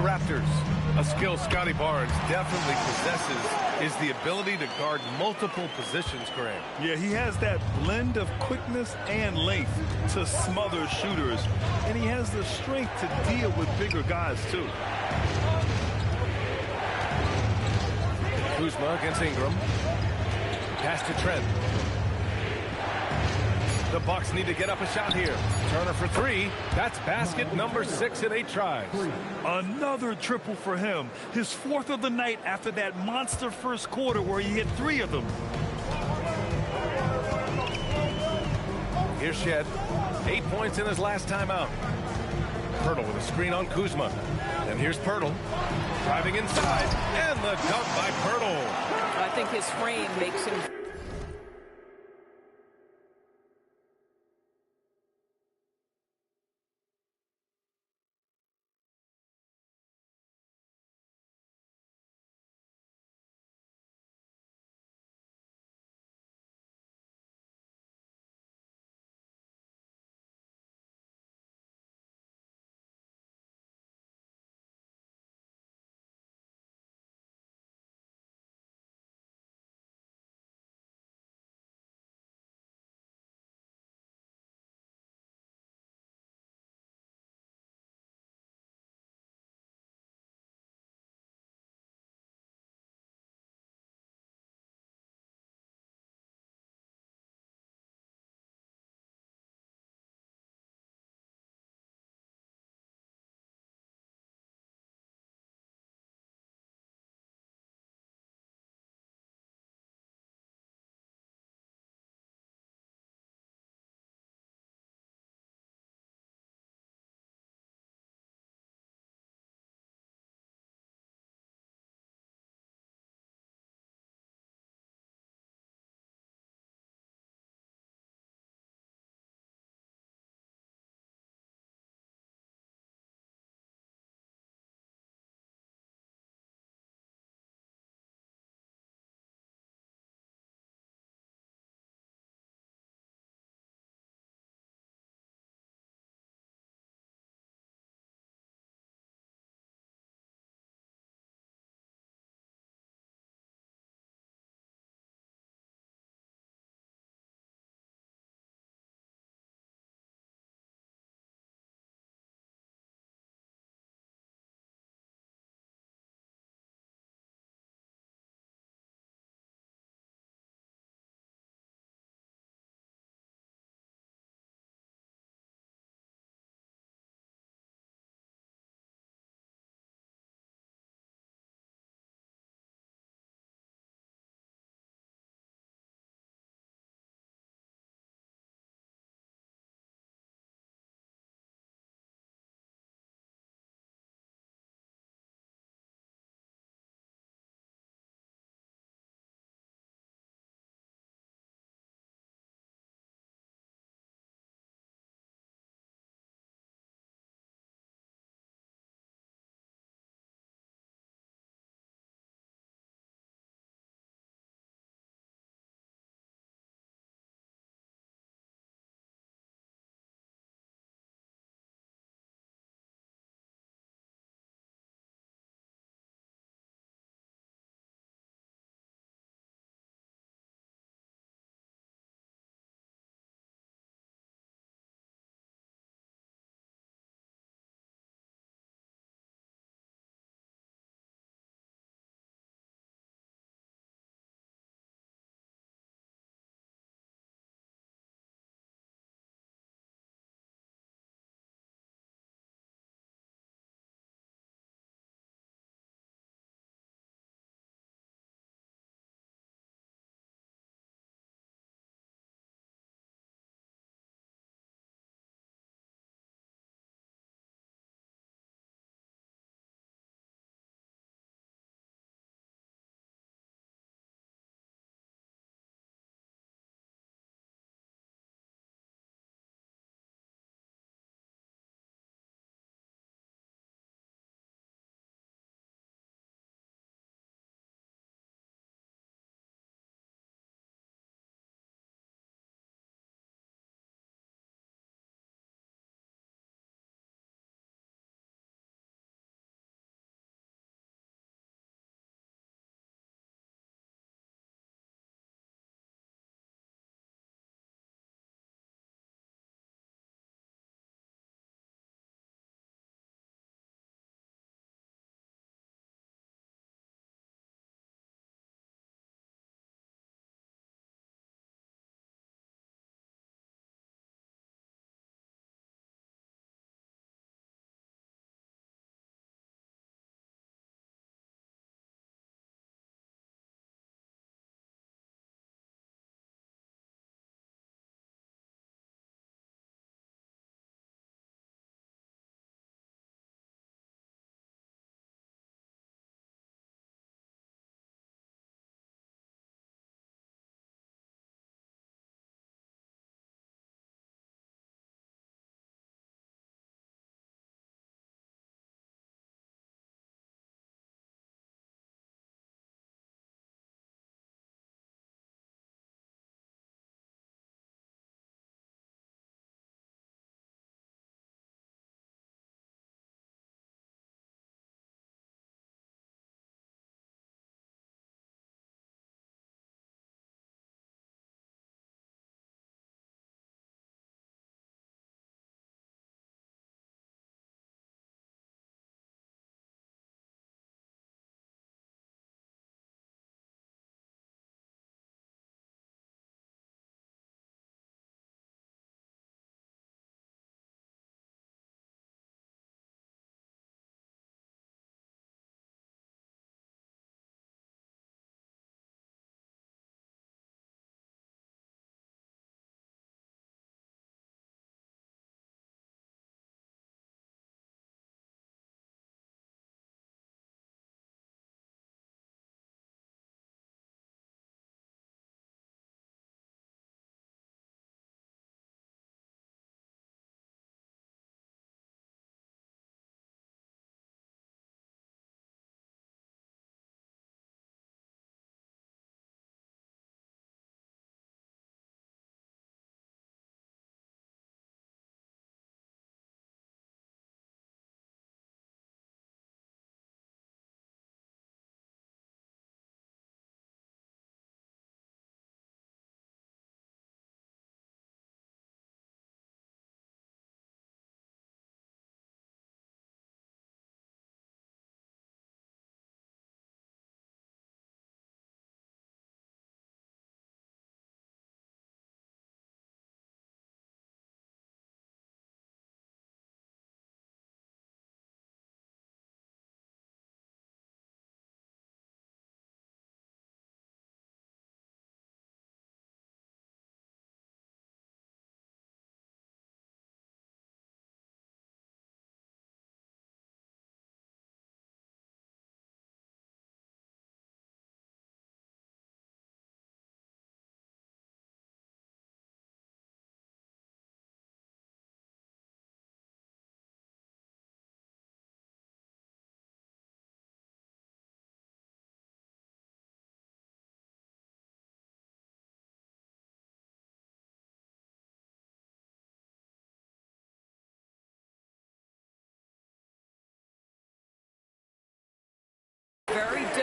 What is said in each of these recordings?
the Raptors. A skill Scotty Barnes definitely possesses is the ability to guard multiple positions, Graham. Yeah, he has that blend of quickness and length to smother shooters, and he has the strength to deal with bigger guys, too. Kuzma against Ingram. Pass to Trent. The Bucks need to get up a shot here. Turner for three. That's basket number 6 in 8 tries. Another triple for him. His 4th of the night after that monster first quarter where he hit 3 of them. Here's Shed. 8 points in his last time out. Pirtle with a screen on Kuzma. And here's Pirtle. Driving inside. And the dunk by Pirtle. I think his frame makes him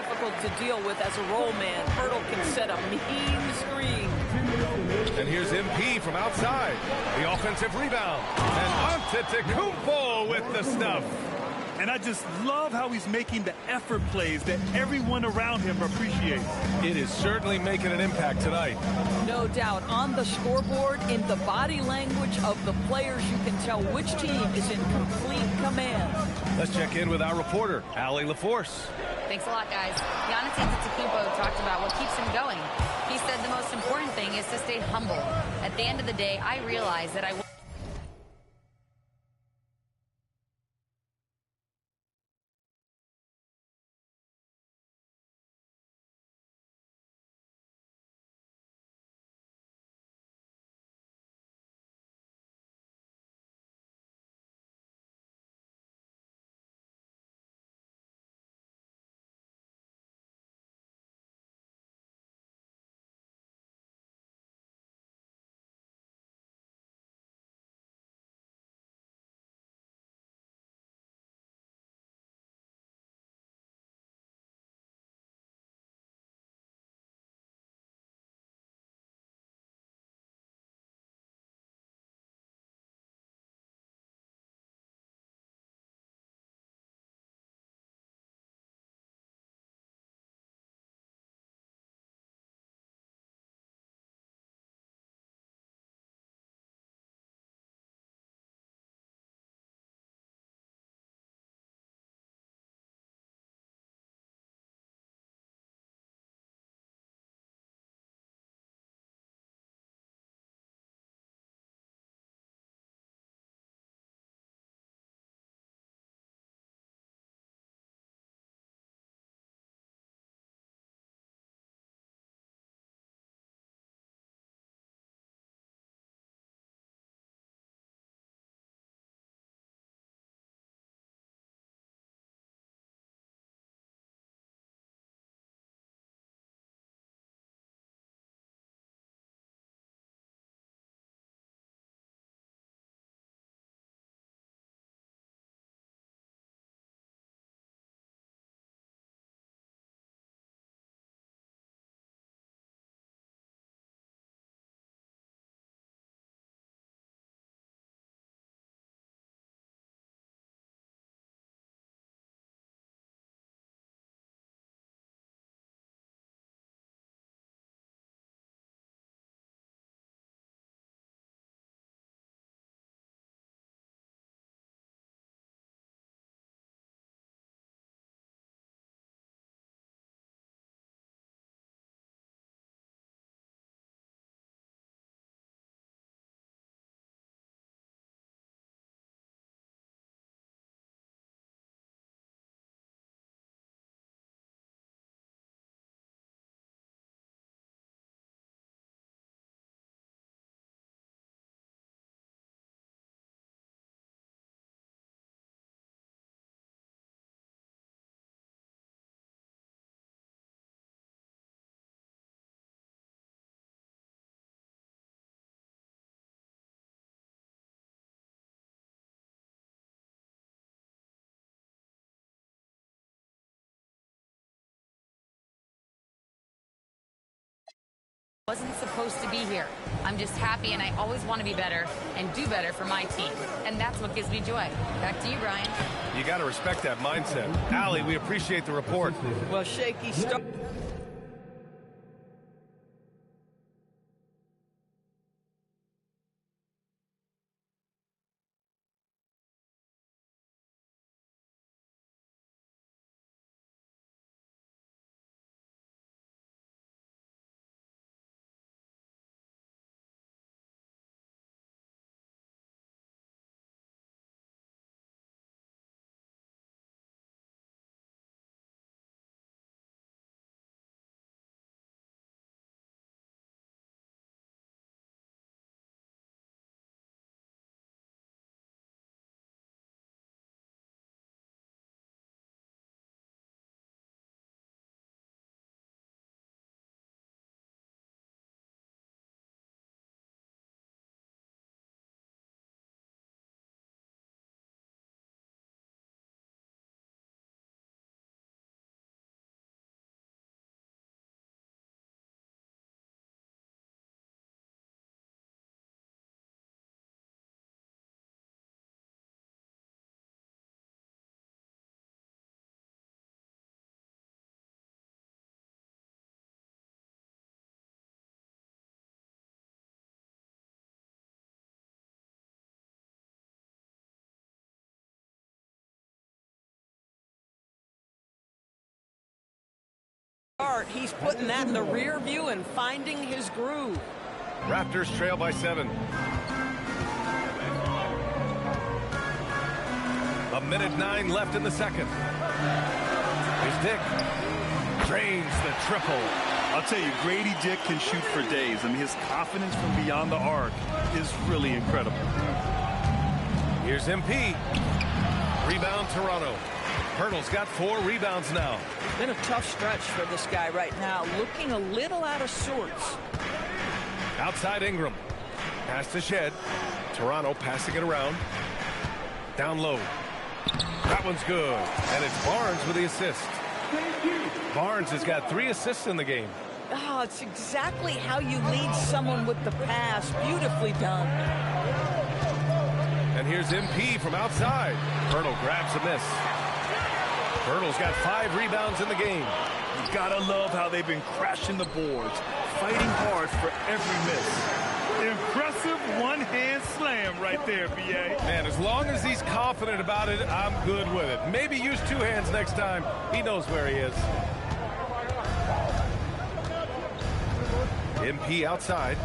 difficult to deal with as a roll man. Pirtle can set a mean screen. And here's MP from outside. The offensive rebound. And Antetokounmpo with the stuff. And I just love how he's making the effort plays that everyone around him appreciates. It is certainly making an impact tonight. No doubt. On the scoreboard, in the body language of the players, you can tell which team is in complete command. Let's check in with our reporter, Allie LaForce. Thanks a lot, guys. Giannis Antetokounmpo talked about what keeps him going. He said the most important thing is to stay humble. At the end of the day, I realized that I wasn't supposed to be here. I'm just happy, and I always want to be better and do better for my team. And that's what gives me joy. Back to you, Brian. You got to respect that mindset. Allie, we appreciate the report. Well, shaky start. He's putting that in the rear view and finding his groove. Raptors trail by 7. A minute 9 left in the second. Here's Dick. Drains the triple. I'll tell you, Grady Dick can shoot for days. I mean, his confidence from beyond the arc is really incredible. Here's MP. Rebound Toronto. Pirtle's got 4 rebounds now. It's been a tough stretch for this guy right now, looking a little out of sorts. Outside Ingram. Pass to Shed. Toronto passing it around. Down low. That one's good. And it's Barnes with the assist. Barnes has got 3 assists in the game. Oh, it's exactly how you lead someone with the pass. Beautifully done. And here's MP from outside. Pirtle grabs a miss. Pirtle's got 5 rebounds in the game. You gotta love how they've been crashing the boards, fighting hard for every miss. Impressive one-hand slam right there, B.A. Man, as long as he's confident about it, I'm good with it. Maybe use 2 hands next time. He knows where he is. MP outside.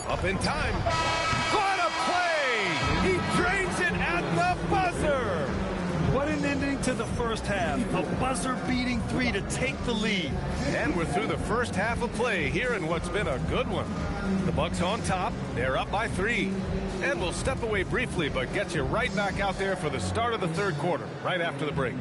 Up in time. What a play! He drains it at the buzzer! What an ending to the first half. A buzzer-beating 3 to take the lead. And we're through the first half of play here in what's been a good one. The Bucks on top. They're up by 3. And we'll step away briefly, but get you right back out there for the start of the third quarter, right after the break.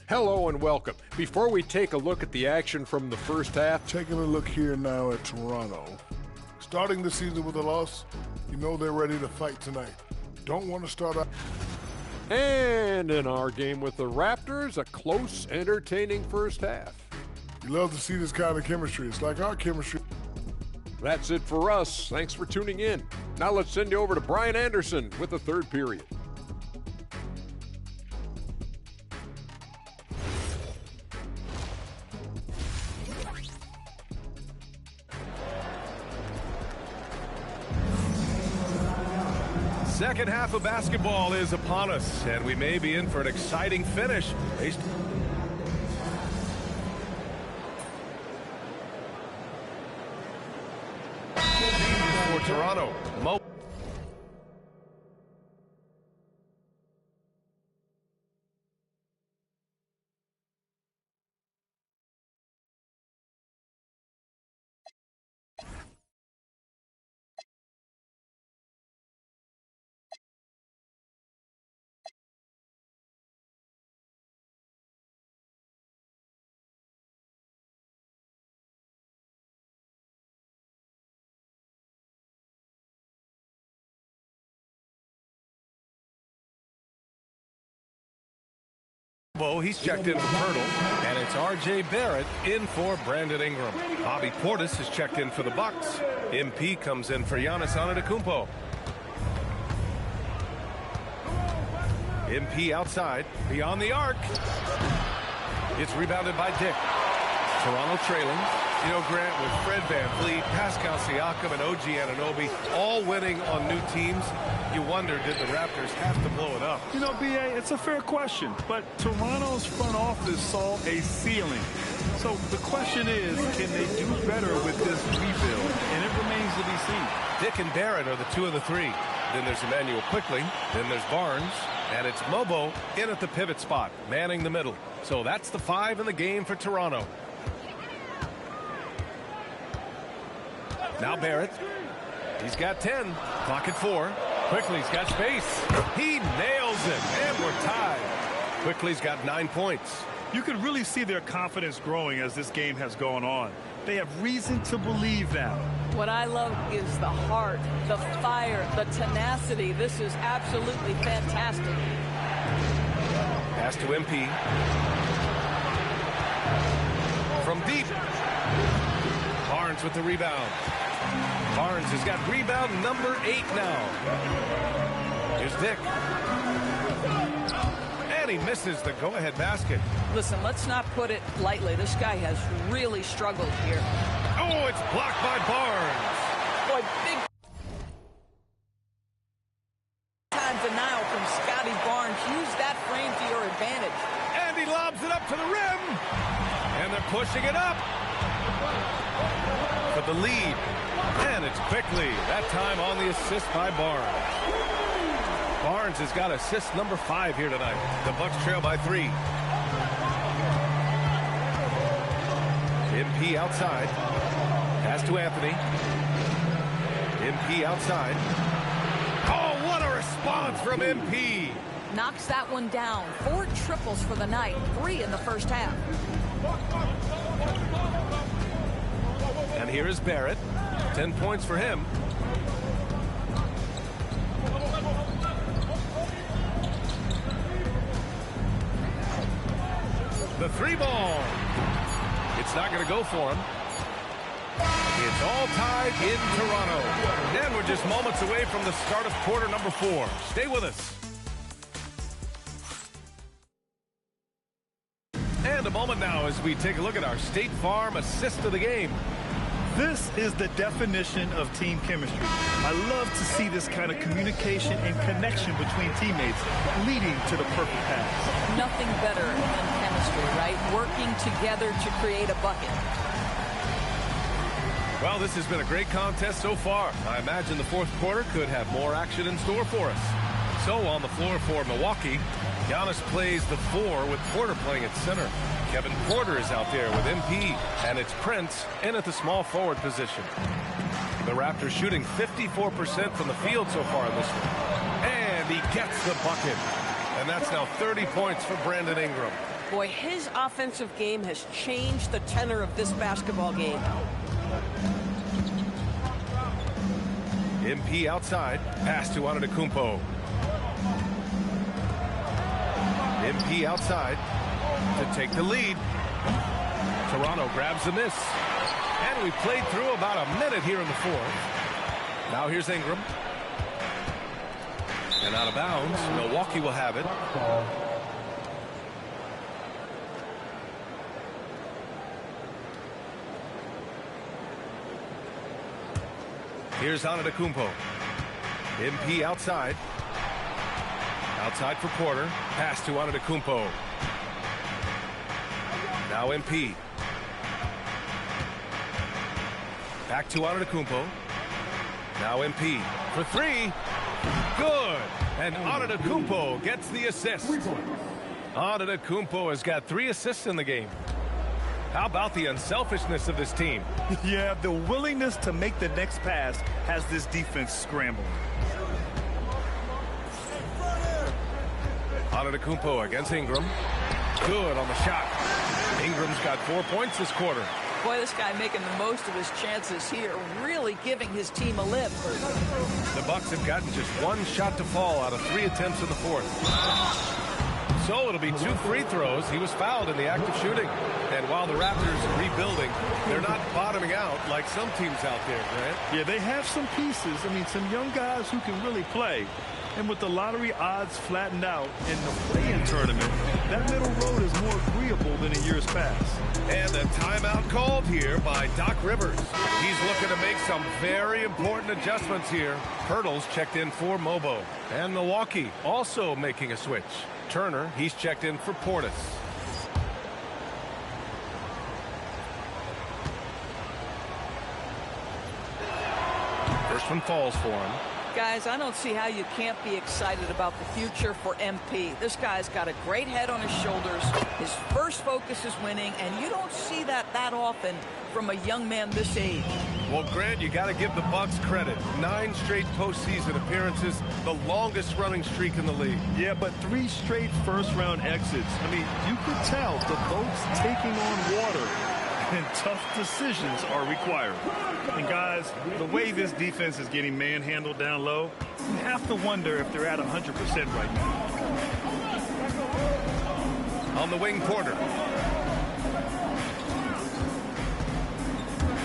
Hello and welcome. Before we take a look at the action from the first half, Taking a look here now at Toronto. Starting the season with a loss, you know they're ready to fight tonight. Don't want to start out. and in our game with the Raptors, a close, entertaining first half. You love to see this kind of chemistry. It's like our chemistry. That's it for us. Thanks for tuning in. Now let's send you over to Brian Anderson with the third period. Second half of basketball is upon us, and we may be in for an exciting finish. For Toronto, Mo. He's checked in for Pirtle, and it's R.J. Barrett in for Brandon Ingram. Bobby Portis has checked in for the Bucks. MP comes in for Giannis Antetokounmpo. MP outside, beyond the arc. It's rebounded by Dick. Toronto trailing. You know, Grant, with Fred VanVleet, Pascal Siakam, and OG Anunoby all winning on new teams, you wonder, did the Raptors have to blow it up? You know, B.A., it's a fair question, but Toronto's front office saw a ceiling. So the question is, can they do better with this rebuild? And it remains to be seen. Dick and Barrett are the 2 of the 3. Then there's Emmanuel Quickley. Then there's Barnes. And it's Mobo in at the pivot spot, manning the middle. So that's the 5 in the game for Toronto. Now Barrett. He's got 10. Clock at 4. Quickley's got space. He nails it. And we're tied. Quickley's got 9 points. You can really see their confidence growing as this game has gone on. They have reason to believe now. What I love is the heart, the fire, the tenacity. This is absolutely fantastic. Pass to MP. From deep. Barnes with the rebound. Barnes has got rebound number 8 now. Here's Dick. he misses the go-ahead basket. Listen, let's not put it lightly. This guy has really struggled here. Oh, it's blocked by Barnes. Boy, big time denial from Scotty Barnes. Use that frame to your advantage. And he lobs it up to the rim. And they're pushing it up. For the lead. And it's quickly. That time on the assist by Barnes. Barnes has got assist number 5 here tonight. The Bucks trail by 3. MP outside. Pass to Anthony. MP outside. Oh, what a response from MP. Knocks that one down. 4 triples for the night. 3 in the first half. And here is Barrett. 10 points for him. The 3 ball. It's not going to go for him. It's all tied in Toronto. And we're just moments away from the start of quarter number 4. Stay with us. And a moment now as we take a look at our State Farm assist of the game. This is the definition of team chemistry. I love to see this kind of communication and connection between teammates leading to the perfect pass. Nothing better than chemistry, right? Working together to create a bucket. Well, this has been a great contest so far. I imagine the fourth quarter could have more action in store for us. So on the floor for Milwaukee, Giannis plays the 4 with Porter playing at center. Kevin Porter is out there with MP, and it's Prince in at the small forward position. The Raptors shooting 54% from the field so far in this one. And he gets the bucket. And that's now 30 points for Brandon Ingram. Boy, his offensive game has changed the tenor of this basketball game. MP outside, pass to Antetokounmpo. MP outside to take the lead. Toronto grabs the miss. And we played through about a minute here in the fourth. Now here's Ingram. And out of bounds. Milwaukee will have it. Here's Antetokounmpo. MP outside. Outside for Porter. Pass to Antetokounmpo. Now MP. Back to Antetokounmpo. Now MP for 3. Good. And Antetokounmpo gets the assist. Antetokounmpo has got 3 assists in the game. How about the unselfishness of this team? Yeah, the willingness to make the next pass has this defense scrambling. Antetokounmpo against Ingram. Good on the shot. Ingram's got 4 points this quarter. Boy, this guy making the most of his chances here, really giving his team a lift. The Bucks have gotten just 1 shot to fall out of 3 attempts in the fourth. So it'll be 2 free throws. He was fouled in the act of shooting. And while the Raptors are rebuilding, they're not bottoming out like some teams out there, Grant. Yeah, they have some pieces. I mean, some young guys who can really play. And with the lottery odds flattened out in the play-in tournament, that middle road is more agreeable than in years past. And a timeout called here by Doc Rivers. He's looking to make some very important adjustments here. Hurdles checked in for Mobo. And Milwaukee also making a switch. Turner, he's checked in for Portis. First one falls for him. Guys, I don't see how you can't be excited about the future for MP. This guy's got a great head on his shoulders. His first focus is winning, and you don't see that often from a young man this age. Well, Grant, you got to give the Bucks credit. 9 straight postseason appearances, the longest running streak in the league. Yeah, but 3 straight first-round exits. I mean, you could tell the boat's taking on water, and tough decisions are required. And guys, the way this defense is getting manhandled down low, you have to wonder if they're at 100% right now. On the wing, Porter.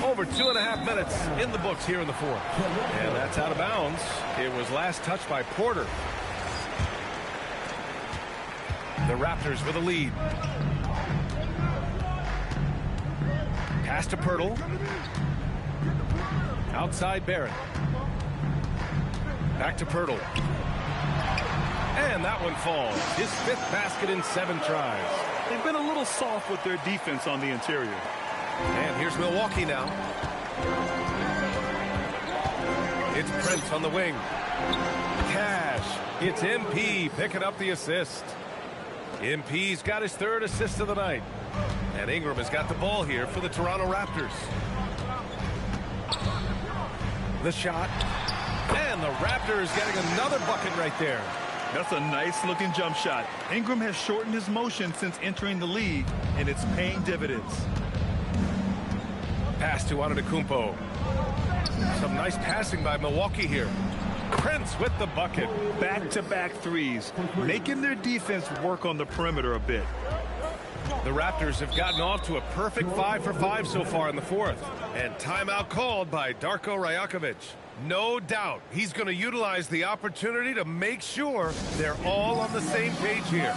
Over 2.5 minutes in the books here in the fourth. And that's out of bounds. It was last touched by Porter. The Raptors with a lead. Pass to Pirtle. Outside Barrett. Back to Pirtle. And that one falls. His 5th basket in 7 tries. They've been a little soft with their defense on the interior. And here's Milwaukee now. It's Prince on the wing. Cash. It's MP picking up the assist. MP's got his 3rd assist of the night. And Ingram has got the ball here for the Toronto Raptors. The shot. And the Raptors getting another bucket right there. That's a nice-looking jump shot. Ingram has shortened his motion since entering the league, and it's paying dividends. Pass to Antetokounmpo. Some nice passing by Milwaukee here. Prince with the bucket. Back-to-back threes, making their defense work on the perimeter a bit. The Raptors have gotten off to a perfect 5 for 5 so far in the 4th. And timeout called by Darko Rajakovic. No doubt he's going to utilize the opportunity to make sure they're all on the same page here.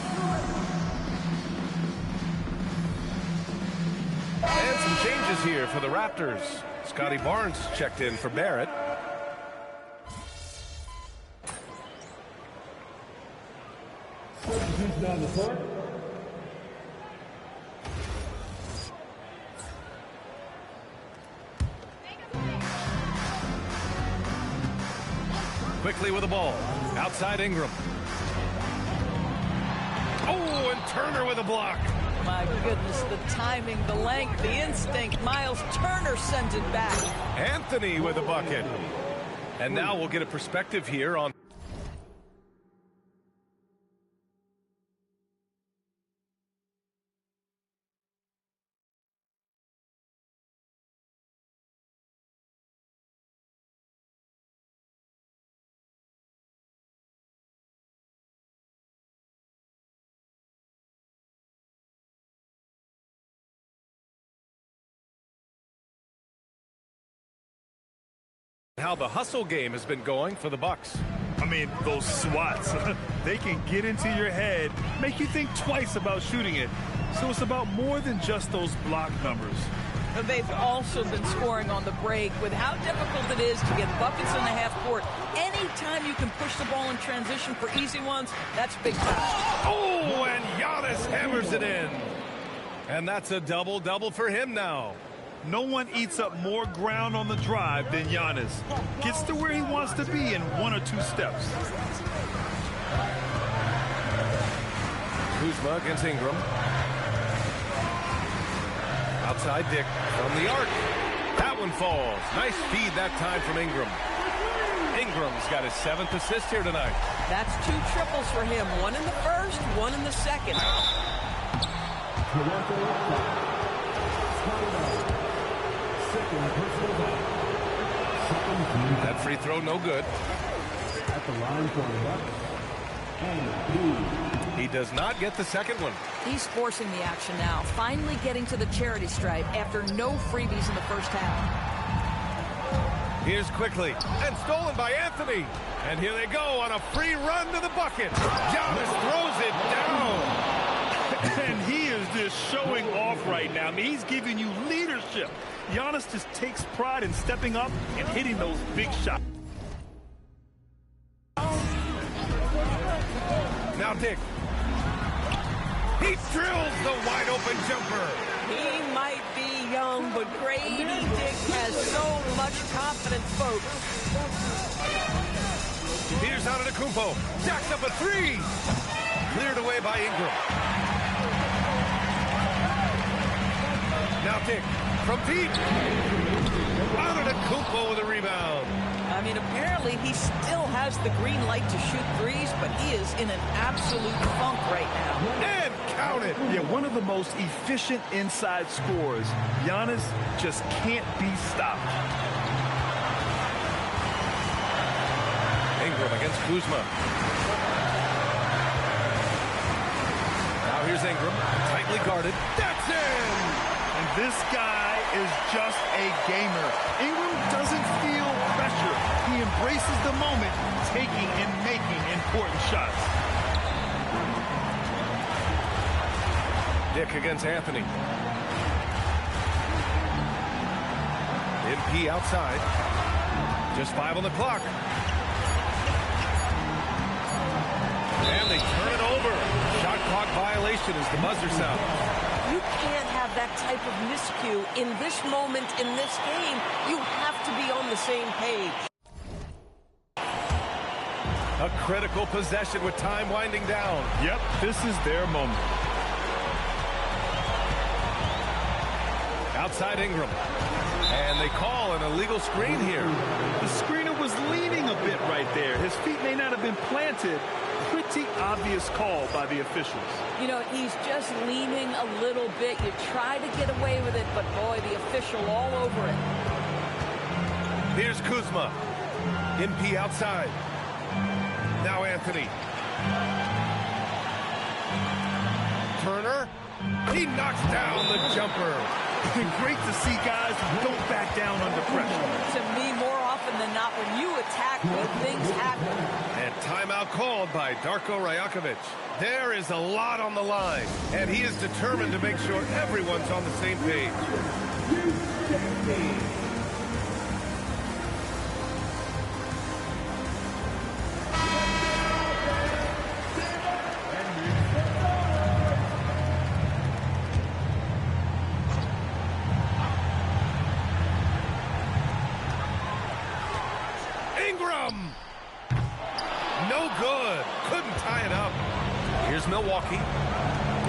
And some changes here for the Raptors. Scotty Barnes checked in for Barrett. Down the court. Quickly with the ball. Outside Ingram. Oh, and Turner with a block. My goodness, the timing, the length, the instinct. Miles Turner sends it back. Anthony with a bucket. And now we'll get a perspective here on how the hustle game has been going for the Bucks. I mean, those swats, they can get into your head, make you think twice about shooting it. So it's about more than just those block numbers. They've also been scoring on the break with how difficult it is to get buckets in the half court. Anytime you can push the ball in transition for easy ones, that's big time. Oh, and Giannis hammers it in. And that's a double-double for him now. No one eats up more ground on the drive than Giannis. Gets to where he wants to be in 1 or 2 steps. Kuzma against Ingram. Outside Dick from the arc. That one falls. Nice feed that time from Ingram. Ingram's got his 7th assist here tonight. That's 2 triples for him. 1 in the 1st, 1 in the 2nd. That free throw no good. At the line for the Bucks. He does not get the 2nd one. He's forcing the action now, finally getting to the charity stripe after no freebies in the first half. Here's quickly, and stolen by Anthony. And here they go on a free run to the bucket. Giannis throws it down. And he is just showing off right now. I mean, he's giving you leadership. Giannis just takes pride in stepping up and hitting those big shots. Now Dick. He drills the wide open jumper. He might be young, but Grady Dick has so much confidence, folks. Here's Antetokounmpo. Jacks up a 3. Cleared away by Ingram. Now Dick from deep. Antetokounmpo with a rebound. I mean, apparently he still has the green light to shoot threes, but he is in an absolute funk right now. And count it. Yeah, one of the most efficient inside scorers. Giannis just can't be stopped. Ingram against Kuzma. Now here's Ingram, tightly guarded. That's in! And this guy is just a gamer. Ingram doesn't feel pressure. He embraces the moment, taking and making important shots. Dick against Anthony. MP outside. Just 5 on the clock. And they turn it over. Shot clock violation as the buzzer sounds. You can't have that type of miscue in this moment in this game. You have to be on the same page. A critical possession with time winding down. Yep, this is their moment. Outside Ingram. And they call an illegal screen here. The screener was leaning a bit right there. His feet may not have been planted. Pretty obvious call by the officials. You know, he's just leaning a little bit. You try to get away with it, but boy, the official all over it. Here's Kuzma. MP outside. Now Anthony. Turner. He knocks down the jumper. Great to see guys who don't back down under pressure. To me, more often than not, when you attack, good things happen. And timeout called by Darko Rajakovic. There is a lot on the line, and he is determined to make sure everyone's on the same page. Ingram! No good. Couldn't tie it up. Here's Milwaukee.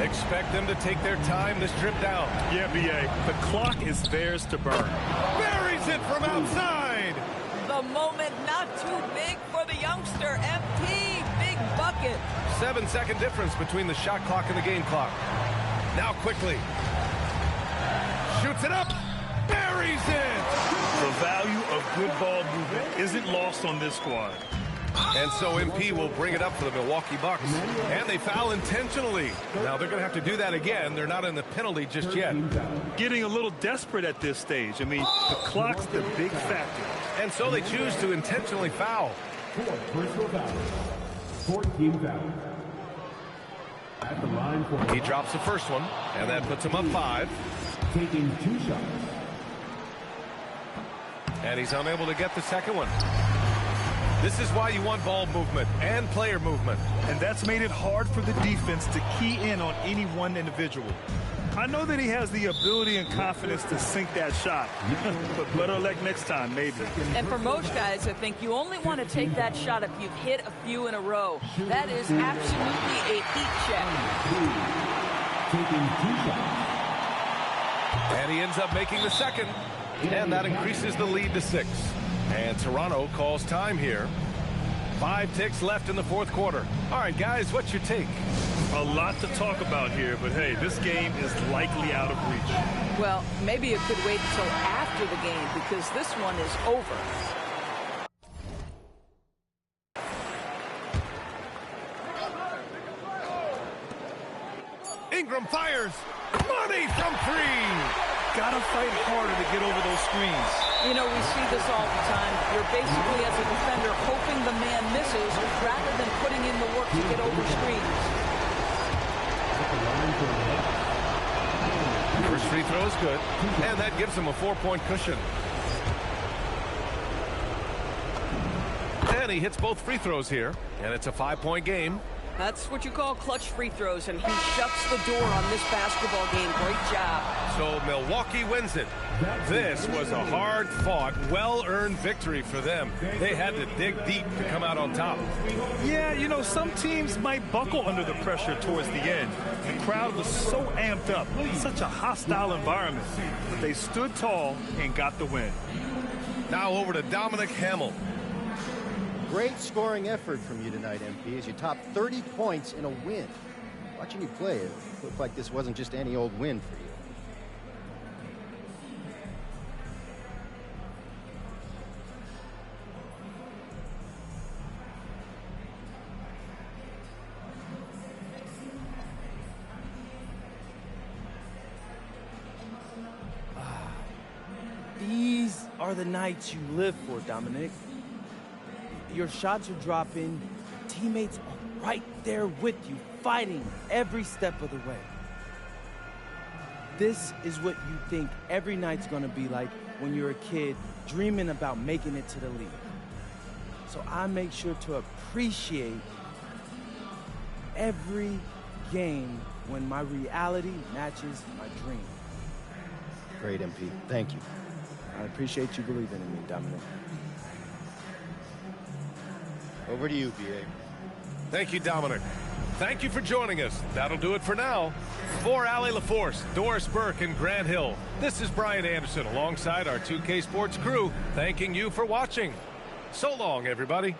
Expect them to take their time this trip down. Yeah, B.A. The clock is theirs to burn. Buries it from outside. The moment not too big for the youngster. MP, big bucket. 7-second difference between the shot clock and the game clock. Now quickly. Shoots it up. Buries it. The value of good ball movement isn't lost on this squad. And so MP will bring it up for the Milwaukee Bucks. And they foul intentionally. Now they're going to have to do that again. They're not in the penalty just yet. Getting a little desperate at this stage. I mean, the clock's the big factor. And so they choose to intentionally foul. 14 fouls. At the line for He drops the first one, and that puts him up 5. taking 2 shots. And he's unable to get the second one. This is why you want ball movement and player movement. And that's made it hard for the defense to key in on any one individual. I know that he has the ability and confidence to sink that shot. But better luck next time, maybe. And for most guys, I think you only want to take that shot if you've hit a few in a row. That is absolutely a heat check. Taking 2 shots. And he ends up making the second. And that increases the lead to 6. And Toronto calls time here. 5 ticks left in the fourth quarter. All right, guys, what's your take? A lot to talk about here, but hey, this game is likely out of reach. Well, maybe it could wait until after the game because this one is over. Ingram fires. Money from 3. Gotta fight harder to get over those screens. You know, we see this all the time. You're basically, as a defender, hoping the man misses rather than putting in the work to get over screens. First free throw is good, and that gives him a 4-point cushion. And he hits both free throws here, and it's a 5-point game. That's what you call clutch free throws, and he shuts the door on this basketball game. Great job. So Milwaukee wins it. This was a hard-fought, well-earned victory for them. They had to dig deep to come out on top. Yeah, you know, some teams might buckle under the pressure towards the end. The crowd was so amped up. Such a hostile environment. But they stood tall and got the win. Now over to Dominic Hamill. Great scoring effort from you tonight, MP, as you topped 30 points in a win. Watching you play, it looked like this wasn't just any old win for you. These are the nights you live for, Dominic. Your shots are dropping, teammates are right there with you, fighting every step of the way. This is what you think every night's going to be like when you're a kid dreaming about making it to the league. So I make sure to appreciate every game when my reality matches my dream. Great, MP. Thank you. I appreciate you believing in me, Dominic. Over to you, B.A. Thank you, Dominic. Thank you for joining us. That'll do it for now. For Allie LaForce, Doris Burke, and Grant Hill, this is Brian Anderson alongside our 2K Sports crew, thanking you for watching. So long, everybody.